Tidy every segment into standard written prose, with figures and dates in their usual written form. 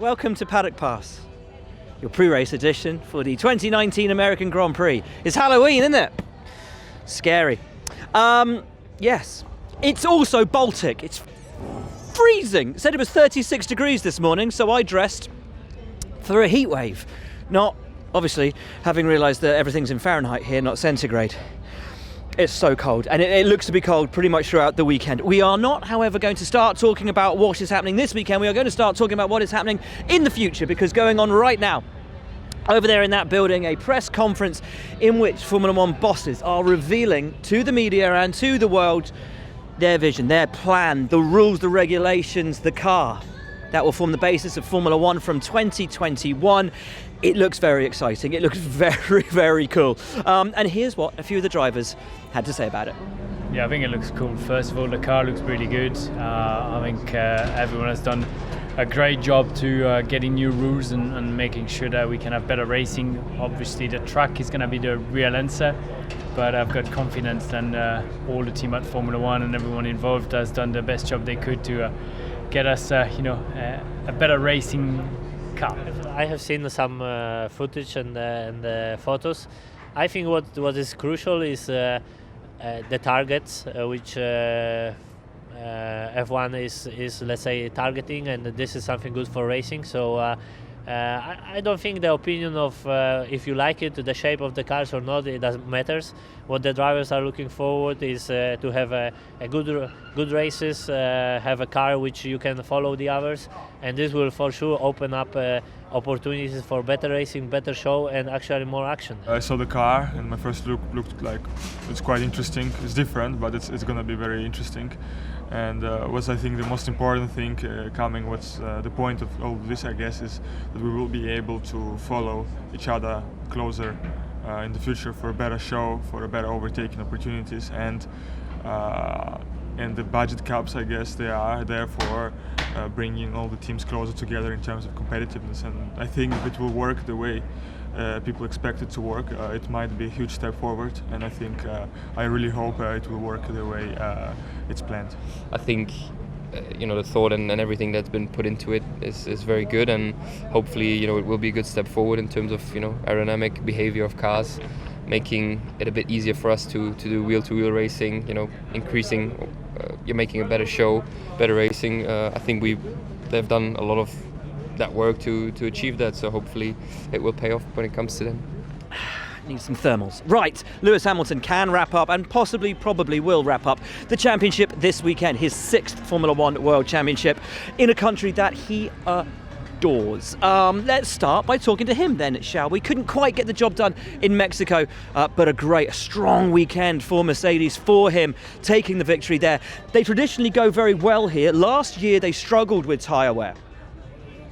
welcome to Paddock Pass, your pre-race edition for the 2019 American Grand Prix. It's Halloween, isn't it? Scary. Yes. It's also Baltic. It's freezing. It said it was 36 degrees this morning, so I dressed for a heat wave. Not, obviously, having realised that everything's in Fahrenheit here, not centigrade. It's so cold, and it looks to be cold pretty much throughout the weekend. We are not, however, going to start talking about what is happening this weekend. We are going to start talking about what is happening in the future, because going on right now, over there in that building, a press conference in which Formula One bosses are revealing to the media and to the world their vision, their plan, the rules, the regulations, the car that will form the basis of Formula One from 2021. It looks very exciting. It looks very, very cool. And here's what a few of the drivers had to say about it. Yeah, I think it looks cool. First of all, the car looks really good. I think everyone has done a great job to getting new rules and making sure that we can have better racing. Obviously, the track is going to be the real answer, but I've got confidence that all the team at Formula One and everyone involved has done the best job they could to get us, a better racing car. I have seen some footage and photos. I think what is crucial is the targets, which F1 is let's say targeting, and this is something good for racing. So I don't think the opinion of if you like it, the shape of the cars or not, it doesn't matters. What the drivers are looking forward is to have a good races, have a car which you can follow the others, and this will for sure open up opportunities for better racing, better show, and actually more action. I saw the car, and my first look looked like it's quite interesting. It's different, but it's going to be very interesting. And what's I think the most important thing coming, what's the point of all this, I guess, is that we will be able to follow each other closer in the future for a better show, for a better overtaking opportunities, and the budget caps, I guess, they are there for bringing all the teams closer together in terms of competitiveness. And I think if it will work the way people expect it to work, it might be a huge step forward, and I think I really hope it will work the way it's planned. I think the thought and everything that's been put into it is very good, and hopefully it will be a good step forward in terms of aerodynamic behavior of cars, making it a bit easier for us to do wheel-to-wheel racing, increasing, you're making a better show, better racing. I think they've done a lot of that work to achieve that, so hopefully it will pay off when it comes to them. Need some thermals. Right, Lewis Hamilton can wrap up, and probably will wrap up the championship this weekend, his 6th Formula One World Championship in a country that he adores. Let's start by talking to him then, shall we? Couldn't quite get the job done in Mexico, but a strong weekend for Mercedes, for him taking the victory there. They traditionally go very well here. Last year they struggled with tyre wear.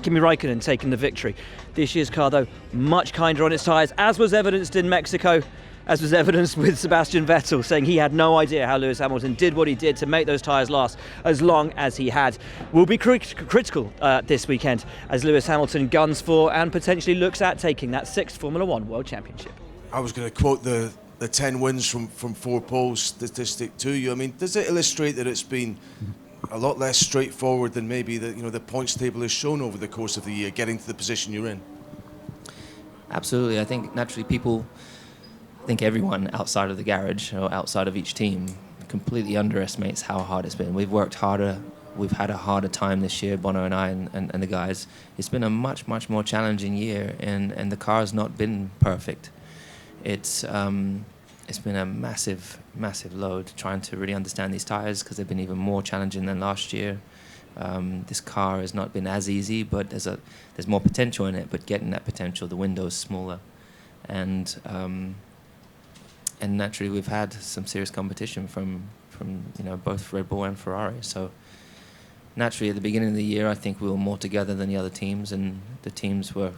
Kimi Raikkonen taking the victory. This year's car, though, much kinder on its tyres, as was evidenced in Mexico, as was evidenced with Sebastian Vettel saying he had no idea how Lewis Hamilton did what he did to make those tyres last as long as he had. Will be critical this weekend as Lewis Hamilton guns for and potentially looks at taking that 6th Formula One World Championship. I was going to quote the 10 wins from 4 poles statistic to you. I mean, does it illustrate that it's been a lot less straightforward than maybe the points table has shown over the course of the year, getting to the position you're in? Absolutely. I think naturally everyone outside of the garage or outside of each team completely underestimates how hard it's been. We've worked harder. We've had a harder time this year, Bono and I and the guys. It's been a much, much more challenging year, and the car's not been perfect. It's been a massive, massive load trying to really understand these tyres, because they've been even more challenging than last year. This car has not been as easy, but there's more potential in it. But getting that potential, the window is smaller, and naturally we've had some serious competition from both Red Bull and Ferrari. So naturally at the beginning of the year, I think we were more together than the other teams, and the teams were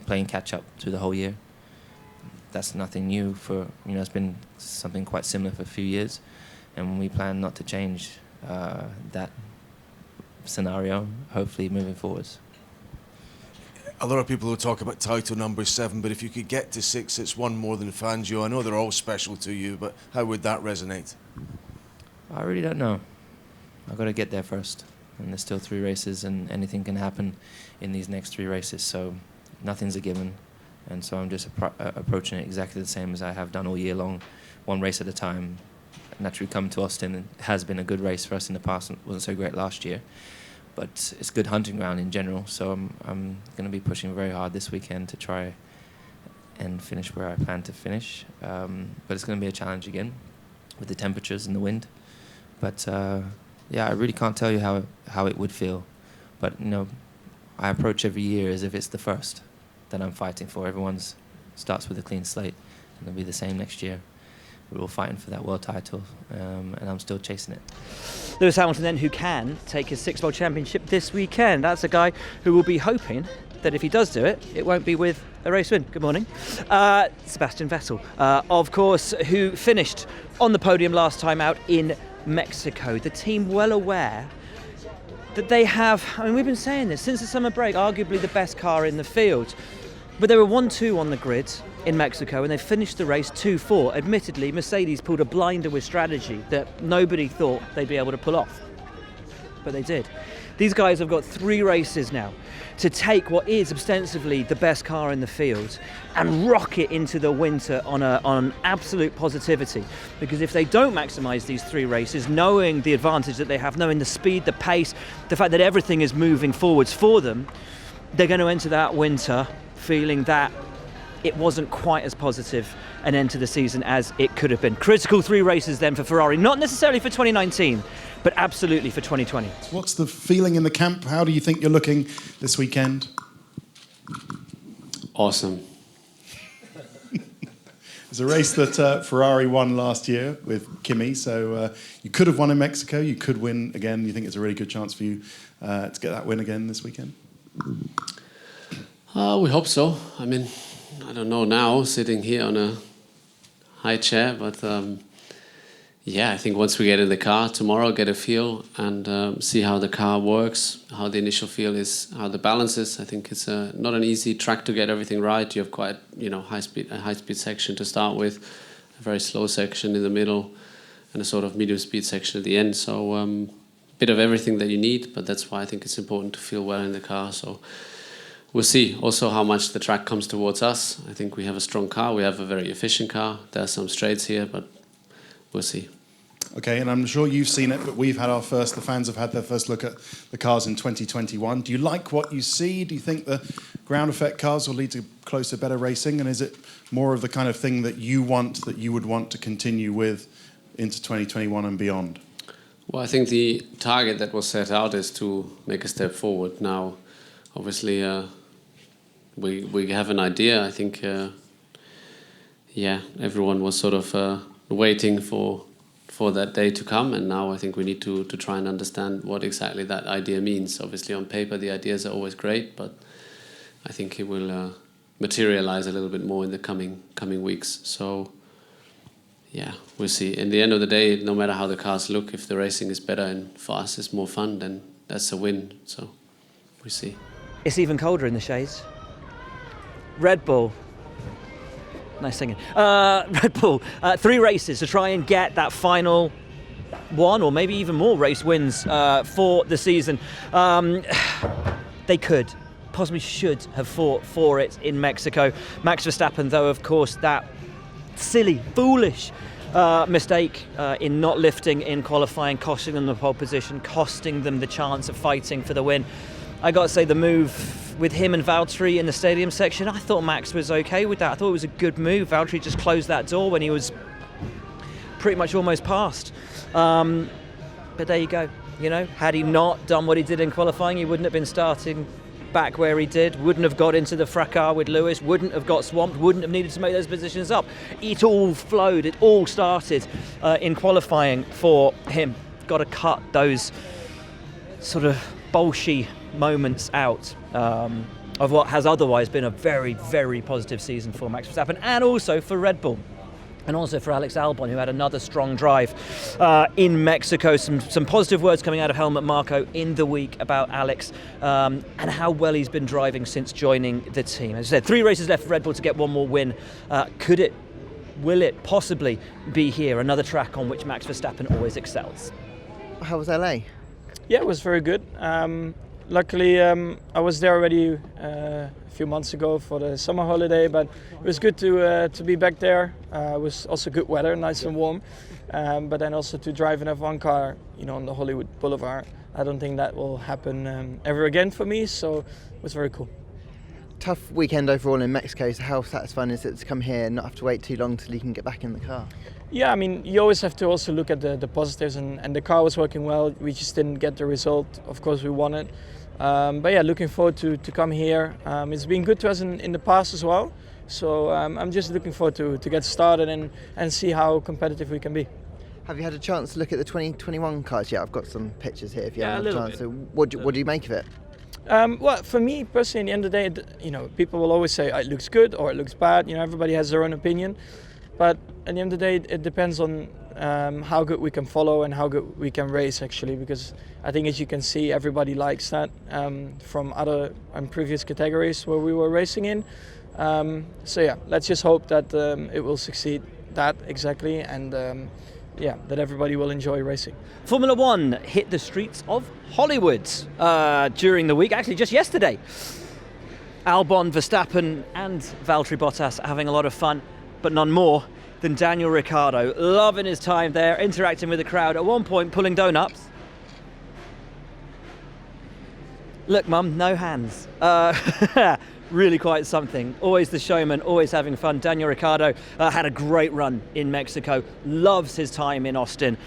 playing catch up through the whole year. That's nothing new it's been something quite similar for a few years, and we plan not to change that scenario, hopefully moving forwards. A lot of people will talk about title number 7, but if you could get to 6, it's one more than Fangio. I know they're all special to you, but how would that resonate? I really don't know. I've got to get there first. and there's still 3 races, and anything can happen in these next 3 races. So nothing's a given, and so I'm just approaching it exactly the same as I have done all year long, 1 race at a time. Naturally, come to Austin, it has been a good race for us in the past. It wasn't so great last year, but it's a good hunting ground in general. So I'm going to be pushing very hard this weekend to try and finish where I plan to finish. But it's going to be a challenge again with the temperatures and the wind. But yeah, I really can't tell you how it would feel. But I approach every year as if it's the first that I'm fighting for. Everyone's starts with a clean slate, and it'll be the same next year. We're all fighting for that world title, and I'm still chasing it. Lewis Hamilton then, who can take his 6th World Championship this weekend. That's a guy who will be hoping that if he does do it, it won't be with a race win. Good morning. Sebastian Vettel, of course, who finished on the podium last time out in Mexico. The team well aware that they have, we've been saying this since the summer break, arguably the best car in the field. But they were 1-2 on the grid in Mexico, and they finished the race 2-4. Admittedly, Mercedes pulled a blinder with strategy that nobody thought they'd be able to pull off. But they did. These guys have got 3 races now to take what is ostensibly the best car in the field and rock it into the winter on absolute positivity. Because if they don't maximise these 3 races, knowing the advantage that they have, knowing the speed, the pace, the fact that everything is moving forwards for them, they're going to enter that winter feeling that it wasn't quite as positive an end to the season as it could have been. Critical 3 races then for Ferrari, not necessarily for 2019, but absolutely for 2020. What's the feeling in the camp? How do you think you're looking this weekend? Awesome. It's a race that Ferrari won last year with Kimi, so you could have won in Mexico, you could win again. You think it's a really good chance for you to get that win again this weekend? We hope so. I mean, I don't know now, sitting here on a high chair, but yeah, I think once we get in the car tomorrow, get a feel and see how the car works, how the initial feel is, how the balance is. I think it's not an easy track to get everything right. You have quite, a high speed section to start with, a very slow section in the middle, and a sort of medium speed section at the end. So bit of everything that you need, but that's why I think it's important to feel well in the car. So we'll see also how much the track comes towards us. I think we have a strong car. We have a very efficient car. There are some straights here, but we'll see. Okay, and I'm sure you've seen it, but the fans have had their first look at the cars in 2021. Do you like what you see? Do you think the ground effect cars will lead to closer, better racing? And is it more of the kind of thing that you would want to continue with into 2021 and beyond? Well, I think the target that was set out is to make a step forward. Now, obviously, we have an idea. I think, everyone was sort of waiting for that day to come, and now I think we need to try and understand what exactly that idea means. Obviously, on paper, the ideas are always great, but I think it will materialize a little bit more in the coming weeks. So, yeah, we'll see. In the end of the day, no matter how the cars look, if the racing is better and for us it's more fun, then that's a win. So, we'll see. It's even colder in the shades. Red Bull. Nice singing. Red Bull, 3 races to try and get that final 1 or maybe even more race wins for the season. They could, possibly should have fought for it in Mexico. Max Verstappen, though, of course, that silly, foolish mistake in not lifting in qualifying, costing them the pole position, costing them the chance of fighting for the win. I got to say, the move with him and Valtteri in the stadium section, I thought Max was okay with that. I thought it was a good move. Valtteri just closed that door when he was pretty much almost past. But there you go. Had he not done what he did in qualifying, he wouldn't have been starting back where he did, wouldn't have got into the fracas with Lewis, wouldn't have got swamped, wouldn't have needed to make those positions up. It all flowed. It all started in qualifying for him. Got to cut those sort of bolshy moments out of what has otherwise been a very, very positive season for Max Verstappen, and also for Red Bull, and also for Alex Albon, who had another strong drive in Mexico. Some positive words coming out of Helmut Marko in the week about Alex and how well he's been driving since joining the team. As I said, 3 races left for Red Bull to get 1 more win. Will it possibly be here, another track on which Max Verstappen always excels? How was LA? Yeah, it was very good. Luckily, I was there already a few months ago for the summer holiday, but it was good to be back there. It was also good weather, nice and warm. But then also to drive an F1 car, on the Hollywood Boulevard. I don't think that will happen ever again for me, so it was very cool. Tough weekend overall in Mexico, so how satisfying is it to come here and not have to wait too long till you can get back in the car? Yeah, I mean, you always have to also look at the positives, and the car was working well. We just didn't get the result, of course, we wanted. But yeah, looking forward to come here. It's been good to us in the past as well. So I'm just looking forward to get started and see how competitive we can be. Have you had a chance to look at the 2021 cars yet? I've got some pictures here if you haven't had a chance. Bit. So what do you make of it? Well, for me personally, at the end of the day, people will always say it looks good or it looks bad. Everybody has their own opinion. But at the end of the day, it depends on how good we can follow and how good we can race, actually, because I think, as you can see, everybody likes that from other and previous categories where we were racing in. So yeah, let's just hope that it will succeed that exactly, and that everybody will enjoy racing. Formula One hit the streets of Hollywood during the week, actually just yesterday. Albon, Verstappen and Valtteri Bottas are having a lot of fun, but none more than Daniel Ricciardo, loving his time there, interacting with the crowd, at one point pulling donuts. Look, Mum, no hands. Really quite something. Always the showman, always having fun. Daniel Ricciardo had a great run in Mexico, loves his time in Austin.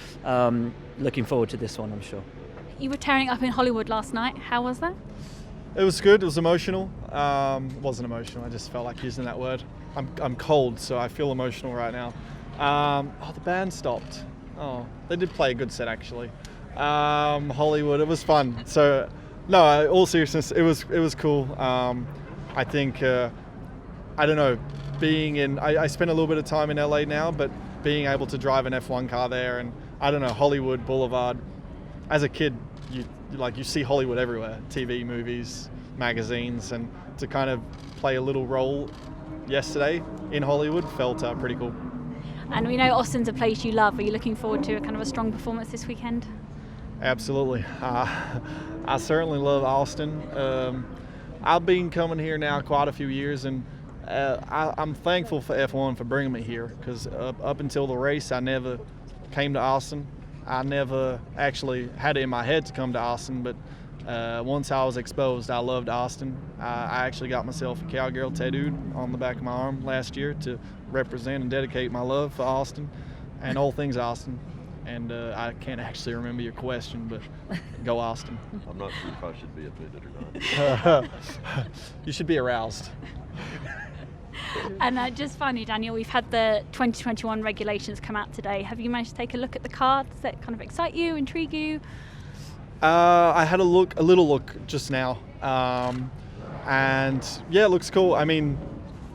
Looking forward to this one, I'm sure. You were tearing it up in Hollywood last night. How was that? It was good. It was emotional. It wasn't emotional. I just felt like using that word. I'm cold, so I feel emotional right now. The band stopped. Oh, they did play a good set actually. Hollywood, it was fun. So, no, all seriousness, it was cool. I think, I don't know, I spent a little bit of time in LA now, but being able to drive an F1 car there, and I don't know, Hollywood Boulevard, as a kid, you see Hollywood everywhere, TV, movies, magazines, and to kind of play a little role yesterday in Hollywood felt pretty cool. And we know Austin's a place you love. Are you looking forward to a kind of a strong performance this weekend? Absolutely. I certainly love Austin. I've been coming here now quite a few years, and I'm thankful for F1 for bringing me here, because up until the race I never came to Austin. I never actually had it in my head to come to Austin, but once I was exposed, I loved Austin. I actually got myself a cowgirl tattooed on the back of my arm last year to represent and dedicate my love for Austin and all things Austin. And I can't actually remember your question, but go Austin. I'm not sure if I should be offended or not. You should be aroused. And just finally, Daniel, we've had the 2021 regulations come out today. Have you managed to take a look at the car? Does that kind of excite you, intrigue you? I had a little look just now, and yeah, it looks cool. I mean,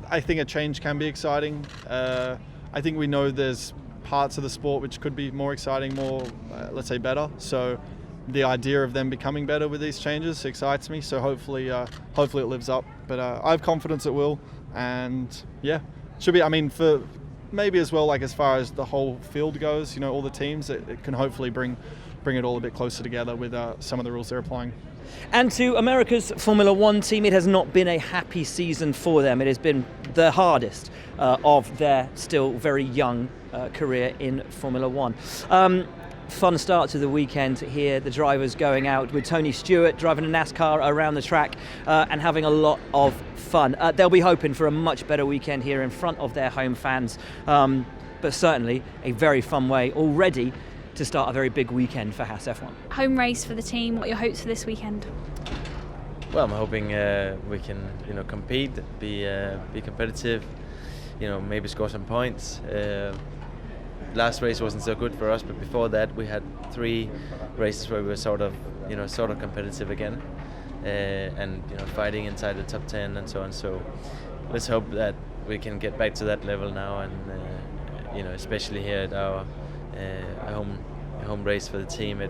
I think a change can be exciting. I think we know there's parts of the sport which could be more exciting, more, let's say, better. So the idea of them becoming better with these changes excites me. So hopefully it lives up. But I have confidence it will. And yeah, should be. I mean, for maybe as well, like as far as the whole field goes, all the teams, it can hopefully bring it all a bit closer together with some of the rules they're applying. And to America's Formula One team, it has not been a happy season for them. It has been the hardest of their still very young career in Formula One. Fun start to the weekend here, the drivers going out with Tony Stewart driving a NASCAR around the track and having a lot of fun. They'll be hoping for a much better weekend here in front of their home fans, but certainly a very fun way already to start a very big weekend for Haas F1. Home race for the team. What are your hopes for this weekend? Well, I'm hoping we can, compete, be competitive, maybe score some points. Last race wasn't so good for us, but before that we had 3 races where we were sort of competitive again, and fighting inside the top 10 and so on. So let's hope that we can get back to that level now, and especially here at our home race for the team.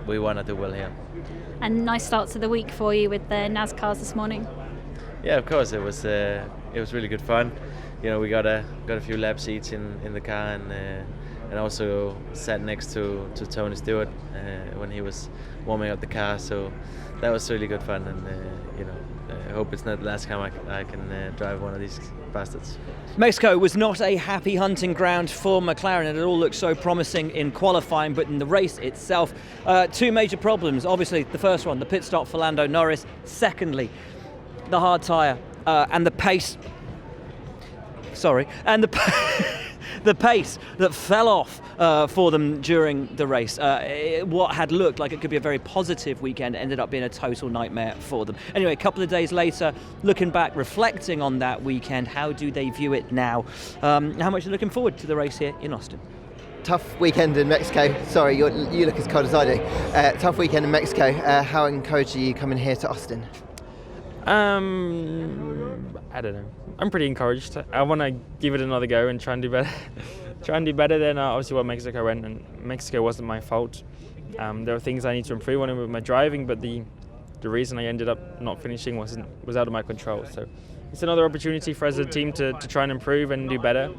We want to do well here. And nice start to the week for you with the NASCARs this morning. Yeah, of course, it was really good fun. We got a few laps each in the car, and and also sat next to Tony Stewart when he was warming up the car. So that was really good fun, and I hope it's not the last time I can drive one of these bastards. Mexico was not a happy hunting ground for McLaren, and it all looked so promising in qualifying, but in the race itself, two major problems. Obviously, the first one, the pit stop for Lando Norris. Secondly, the hard tyre and the pace. And the pace that fell off for them during the race. What had looked like it could be a very positive weekend ended up being a total nightmare for them. Anyway, a couple of days later, looking back, reflecting on that weekend, how do they view it now? How much are you looking forward to the race here in Austin? Tough weekend in Mexico. Sorry, you look as cold as I do. Tough weekend in Mexico. How encouraged are you coming here to Austin? I don't know. I'm pretty encouraged. I want to give it another go and try and do better. Try and do better than obviously what Mexico went, and Mexico wasn't my fault. There were things I need to improve on with my driving, but the reason I ended up not finishing was out of my control. So it's another opportunity for us as a team to try and improve and do better.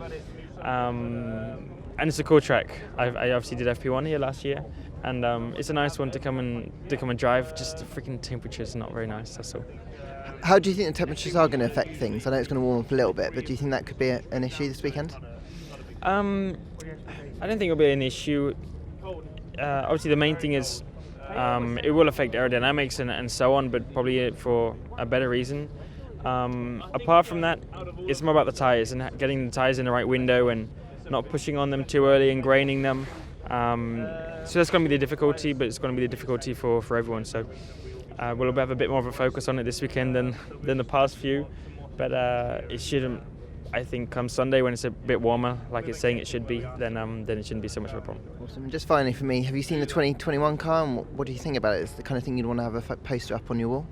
And it's a cool track. I obviously did FP1 here last year, and it's a nice one to come and drive. Just the freaking temperature's not very nice. That's all. How do you think the temperatures are going to affect things? I know it's going to warm up a little bit, but do you think that could be an issue this weekend? I don't think it'll be an issue. Obviously, the main thing is it will affect aerodynamics and so on, but probably for a better reason. Apart from that, it's more about the tyres and getting the tyres in the right window and not pushing on them too early and graining them. So that's going to be the difficulty, but it's going to be the difficulty for everyone. So we'll have a bit more of a focus on it this weekend than the past few, but it shouldn't. I think come Sunday when it's a bit warmer, like it's saying it should be, then it shouldn't be so much of a problem. Awesome. And just finally for me, have you seen the 2021 car, and what do you think about it? Is it the kind of thing you'd want to have a poster up on your wall?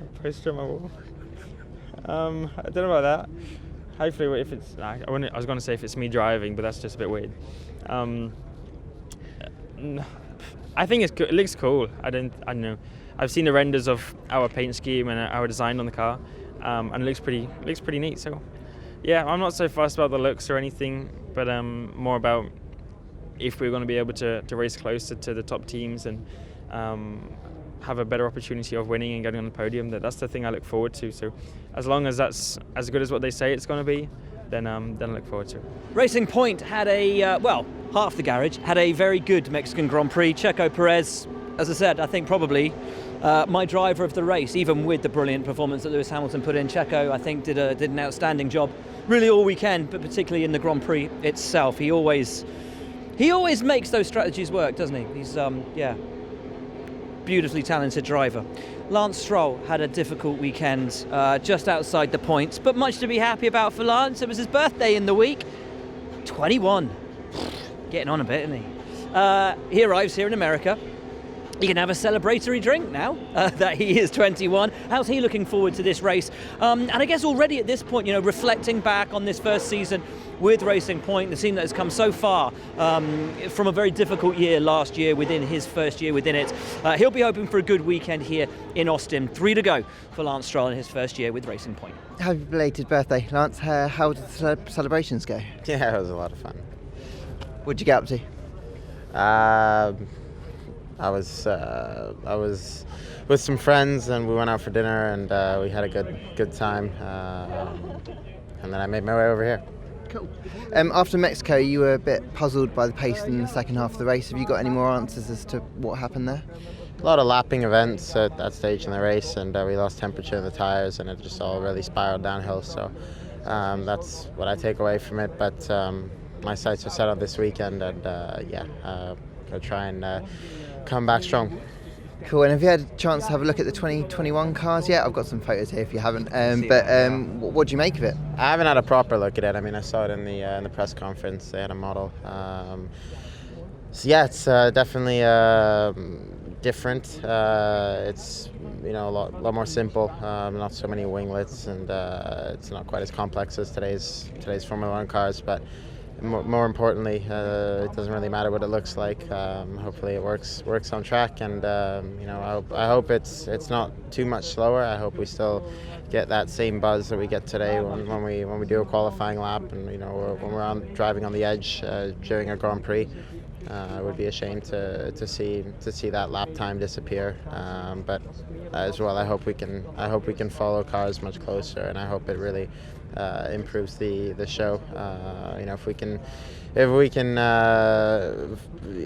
A poster on my wall? I don't know about that. Hopefully, if it's, I was going to say if it's me driving, but that's just a bit weird. I think it's it looks cool. I don't know. I've seen the renders of our paint scheme and our design on the car, and it looks pretty neat. So, yeah, I'm not so fussed about the looks or anything, but more about if we're going to be able to race closer to the top teams and have a better opportunity of winning and getting on the podium. That's the thing I look forward to. So, as long as that's as good as what they say it's going to be, then I look forward to it. Racing Point had half the garage had a very good Mexican Grand Prix. Checo Perez, as I said, I think probably my driver of the race, even with the brilliant performance that Lewis Hamilton put in. Checo, I think, did an outstanding job, really all weekend, but particularly in the Grand Prix itself. He always makes those strategies work, doesn't he? He's beautifully talented driver. Lance Stroll had a difficult weekend, just outside the points, but much to be happy about for Lance. It was his birthday in the week. 21. Getting on a bit, isn't he? He arrives here in America. He can have a celebratory drink now that he is 21. How's he looking forward to this race? And I guess already at this point, reflecting back on this first season with Racing Point, the team that has come so far from a very difficult year last year within his first year within it. He'll be hoping for a good weekend here in Austin. 3 to go for Lance Stroll in his first year with Racing Point. Happy belated birthday, Lance. How did the celebrations go? Yeah, it was a lot of fun. What did you get up to? I was with some friends and we went out for dinner and we had a good time. And then I made my way over here. Cool. After Mexico, you were a bit puzzled by the pace in the second half of the race. Have you got any more answers as to what happened there? A lot of lapping events at that stage in the race, and we lost temperature in the tyres, and it just all really spiraled downhill. So that's what I take away from it. But my sights are set on this weekend, and gonna try and come back strong. Cool. And have you had a chance to have a look at the 2021 cars yet? I've got some photos here if you haven't. What do you make of it? I haven't had a proper look at it. I mean, I saw it in the press conference. They had a model. So yeah, it's definitely different. It's a lot more simple. Not so many winglets, and it's not quite as complex as today's Formula One cars. But more importantly, it doesn't really matter what it looks like. Hopefully it works on track, and I hope it's not too much slower. I hope we still get that same buzz that we get today when we do a qualifying lap, and when we're driving on the edge during a Grand Prix. It would be a shame to see that lap time disappear. But as well, I hope we can follow cars much closer, and I hope it really improves the show. If we can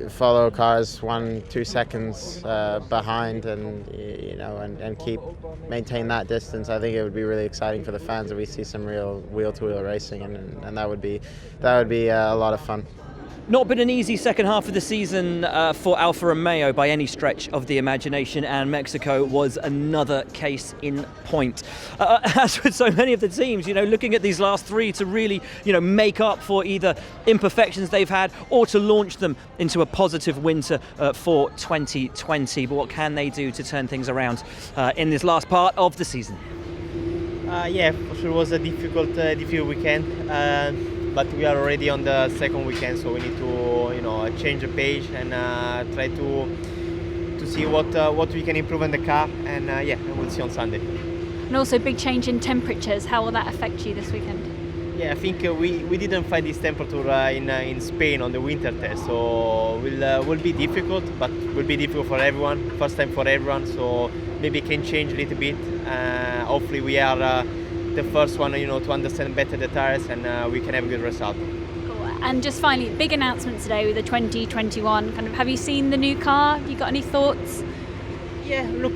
follow cars 1-2 seconds behind, and maintain that distance, I think it would be really exciting for the fans if we see some real wheel-to-wheel racing, and that would be a lot of fun. Not been an easy second half of the season for Alfa Romeo by any stretch of the imagination, and Mexico was another case in point. As with so many of the teams, looking at these last three to really, make up for either imperfections they've had or to launch them into a positive winter for 2020. But what can they do to turn things around in this last part of the season? Yeah, for sure it was a difficult weekend. But we are already on the second weekend, so we need to change the page and try to see what we can improve in the car, and we'll see on Sunday. And also big change in temperatures. How will that affect you this weekend? Yeah, I think we didn't find this temperature in Spain on the winter test, so will be difficult, but will be difficult for everyone. First time for everyone, so maybe it can change a little bit. Hopefully we are the first one, to understand better the tires, and we can have a good result. Cool. And just finally, big announcement today with the 2021. Have you seen the new car? Have you got any thoughts? Yeah, look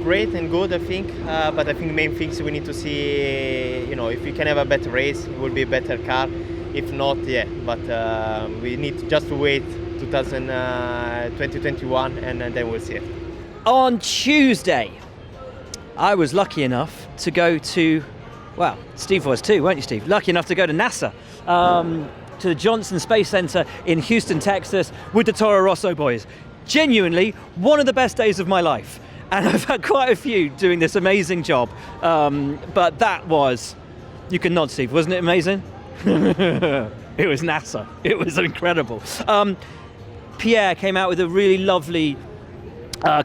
great and good, I think. But I think the main things we need to see, if we can have a better race, it will be a better car. If not, yeah. But we need just to wait 2021, and then we'll see it. On Tuesday, I was lucky enough to go to. Well, Steve was too, weren't you, Steve? Lucky enough to go to NASA, to the Johnson Space Center in Houston, Texas, with the Toro Rosso boys. Genuinely, one of the best days of my life. And I've had quite a few doing this amazing job. But that was, you can nod, Steve, wasn't it amazing? It was NASA. It was incredible. Pierre came out with a really lovely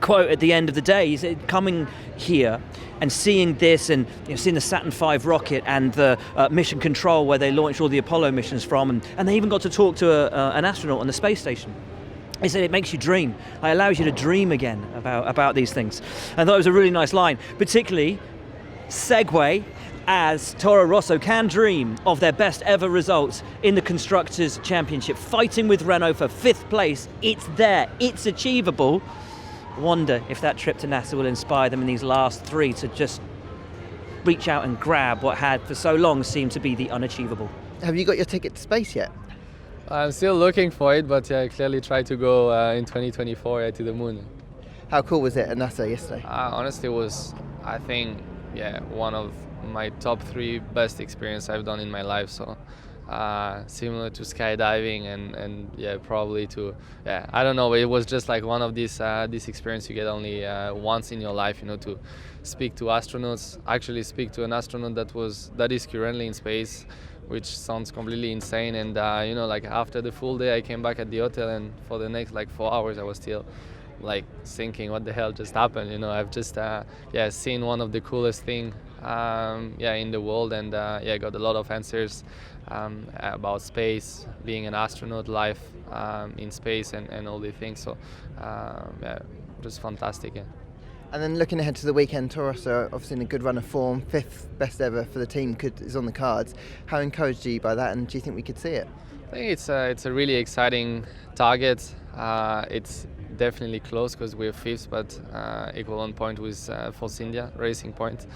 quote at the end of the day. He said, coming here and seeing this, and seeing the Saturn V rocket and the mission control where they launched all the Apollo missions from, and they even got to talk to an astronaut on the space station. He said it makes you dream. It allows you to dream again about these things. I thought it was a really nice line, particularly segue as Toro Rosso can dream of their best ever results in the Constructors' Championship, fighting with Renault for 5th place. It's there, it's achievable. Wonder if that trip to NASA will inspire them in these last three to just reach out and grab what had for so long seemed to be the unachievable. Have you got your ticket to space yet? I'm still looking for it, but I clearly try to go in 2024 to the moon. How cool was it at NASA yesterday? Honestly, it was, I think, one of my top 3 best experience I've done in my life. So similar to skydiving and probably to, I don't know, it was just like one of these experience you get only once in your life, to speak to astronauts, actually speak to an astronaut that is currently in space, which sounds completely insane. And after the full day I came back at the hotel, and for the next 4 hours I was still thinking what the hell just happened. I've just seen one of the coolest thing in the world, and got a lot of answers about space, being an astronaut, life in space, and all these things. So just fantastic. And then looking ahead to the weekend, Toro Rosso obviously in a good run of form, 5th best ever for the team is on the cards. How encouraged are you by that, and do you think we could see it? I think it's a really exciting target. It's definitely close because we're 5th, but equal on point with Force India, Racing Point.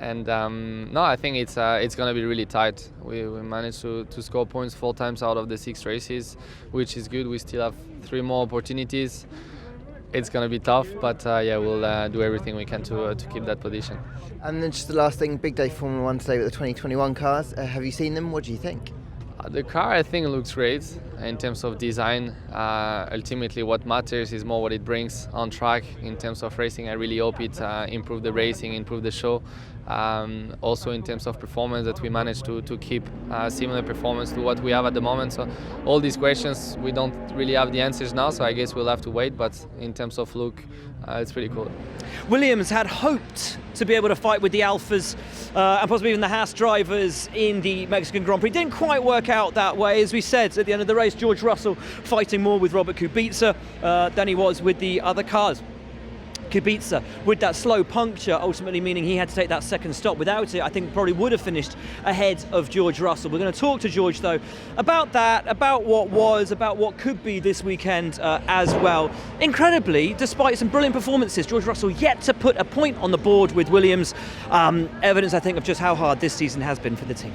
And I think it's going to be really tight. We managed to score points 4 times out of the 6 races, which is good. We still have 3 more opportunities. It's going to be tough, but we'll do everything we can to keep that position. And then just the last thing, big day Formula 1 today with the 2021 cars. Have you seen them? What do you think? The car, I think, looks great. in terms of design. Ultimately, what matters is more what it brings on track in terms of racing. I really hope it improve the racing, improve the show. Also in terms of performance, that we manage to keep similar performance to what we have at the moment. So all these questions, we don't really have the answers now, so I guess we'll have to wait, but in terms of look, it's pretty cool. Williams had hoped to be able to fight with the Alfas and possibly even the Haas drivers in the Mexican Grand Prix. Didn't quite work out that way. As we said at the end of the race, George Russell fighting more with Robert Kubica than he was with the other cars. Kubica with that slow puncture, ultimately meaning he had to take that second stop. Without it, I think probably would have finished ahead of George Russell. We're going to talk to George though about that, about what was, about what could be this weekend as well. Incredibly, despite some brilliant performances, George Russell yet to put a point on the board with Williams. Evidence, I think, of just how hard this season has been for the team.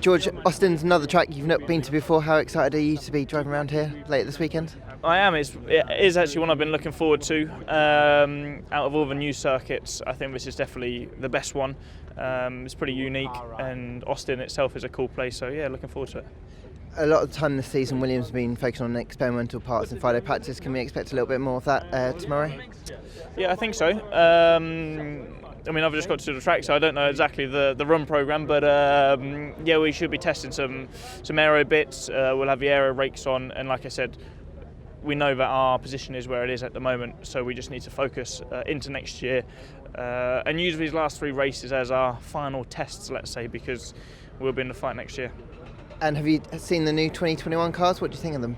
George, Austin's another track you've not been to before. How excited are you to be driving around here late this weekend? I am. It is actually one I've been looking forward to. Out of all the new circuits, I think this is definitely the best one. It's pretty unique, and Austin itself is a cool place, so yeah, looking forward to it. A lot of the time this season, Williams has been focusing on experimental parts and Friday practice. Can we expect a little bit more of that tomorrow? Yeah, I think so. I mean, I've just got to do the track, so I don't know exactly the run program, but yeah, we should be testing some aero bits. We'll have the aero rakes on, and like I said, we know that our position is where it is at the moment, so we just need to focus into next year and use these last 3 races as our final tests, let's say, because we'll be in the fight next year. And have you seen the new 2021 cars? What do you think of them?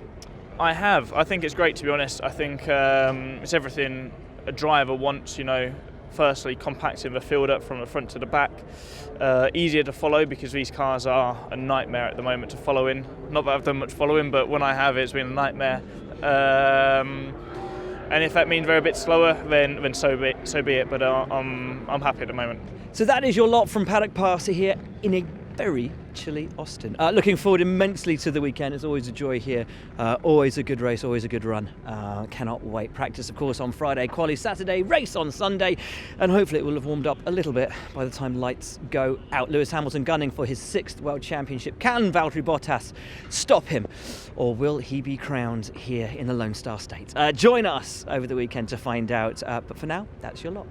I have. I think it's great, to be honest. I think it's everything a driver wants, you know. Firstly, compacting the field up from the front to the back. Easier to follow because these cars are a nightmare at the moment to follow in. Not that I've done much following, but when I have, it's been a nightmare. And if that means they're a bit slower, then so be it. But I'm happy at the moment. So that is your lot from Paddock Pass here in a very chilly Austin. Looking forward immensely to the weekend. It's always a joy here. Always a good race, always a good run. Cannot wait. Practice, of course, on Friday, quali Saturday, race on Sunday, and hopefully it will have warmed up a little bit by the time lights go out. Lewis Hamilton gunning for his 6th World Championship. Can Valtteri Bottas stop him, or will he be crowned here in the Lone Star State? Join us over the weekend to find out. But for now, that's your lot.